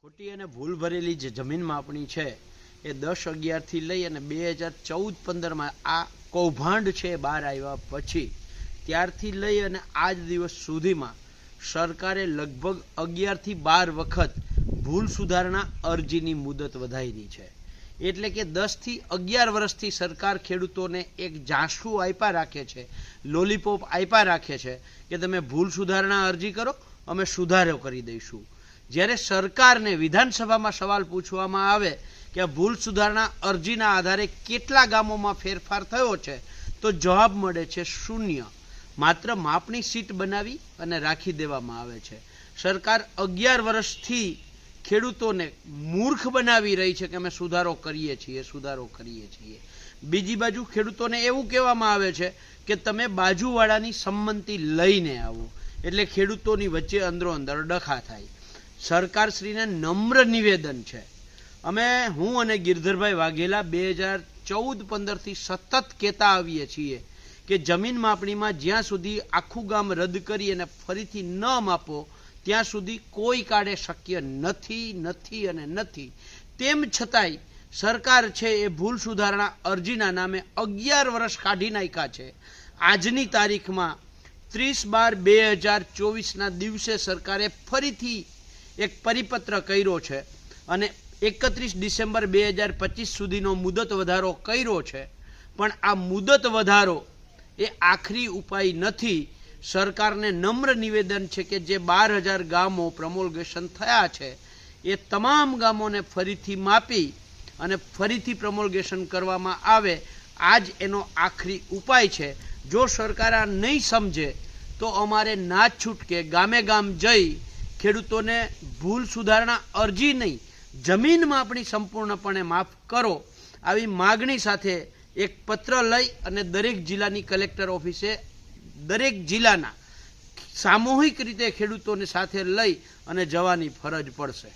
ખોટી અને ભૂલ ભરેલી જે જમીન માપણી છે એ 10-11 થી લઈ અને 2014-15 આ કૌભાંડ છે બહાર આવ્યા પછી ત્યારથી લઈ અને આજ દિવસ સુધીમાં સરકારે લગભગ 11 થી 12 વખત ભૂલ સુધારણા અરજીની મુદત વધારી છે। એટલે કે 10 થી 11 વર્ષથી સરકાર ખેડૂતોને એક ઝાંસું આપ્યા રાખે છે, લોલીપોપ આપ્યા રાખે છે કે તમે ભૂલ સુધારણા અરજી કરો, અમે સુધારો કરી દઈશું। જ્યારે સરકારને વિધાનસભામાં સવાલ પૂછવામાં આવે કે ભૂલ સુધારણા અરજીના આધારે કેટલા ગામોમાં ફેરફાર થયો છે તો જવાબ મળે છે શૂન્ય। માત્ર માપણી સીટ બનાવી અને રાખી દેવામાં આવે છે। સરકાર 11 વર્ષથી ખેડૂતોને મૂર્ખ બનાવી રહી છે કે અમે સુધારો કરીએ છીએ, સુધારો કરીએ છીએ। બીજી બાજુ ખેડૂતોને એવું કહેવામાં આવે છે કે તમે બાજુવાળાની સંમતિ લઈને આવો, એટલે ખેડૂતોની વચ્ચે અંદરો અંદર ડખા થાય। સરકારશ્રીને નમ્ર નિવેદન છે, હું અને ગિરધરભાઈ વાઘેલા 2014-15 થી સતત કહેતા આવીએ છીએ કે જમીન માપણીમાં જ્યાં સુધી આખું ગામ રદ કરી અને ફરીથી ન માપો ત્યાં સુધી કોઈ કાળે શક્ય નથી અને નથી। તેમ છતાંય સરકાર છે એ ભૂલ સુધારણા અરજીના નામે 11 વર્ષ કાઢી નાખ્યા છે। આજની તારીખમાં 30/12/2024ના દિવસે સરકારે ફરીથી એક પરિપત્ર કર્યો છે અને 31 ડિસેમ્બર 2025 સુધીનો મુદત વધારો કર્યો છે, પણ આ મુદત વધારો એ આખરી ઉપાય નથી। સરકારને નમ્ર નિવેદન છે કે જે 12,000 ગામો પ્રમોલ્ગેશન થયા છે એ તમામ ગામોને ફરીથી માપી અને ફરીથી પ્રમોલ્ગેશન કરવામાં આવે, આ જ એનો આખરી ઉપાય છે। જો સરકાર આ નહીં સમજે તો અમારે ના છૂટકે ગામે ગામ જઈ ખેડૂતોને ભૂલ સુધારણા અરજી નહીં, જમીન માપણી સંપૂર્ણપણે માફ કરો આવી માગણી સાથે એક પત્ર લઈ અને દરેક જિલ્લાની કલેક્ટર ઓફિસે દરેક જિલ્લાના સામૂહિક રીતે ખેડૂતોને સાથે લઈ અને જવાની ફરજ પડશે।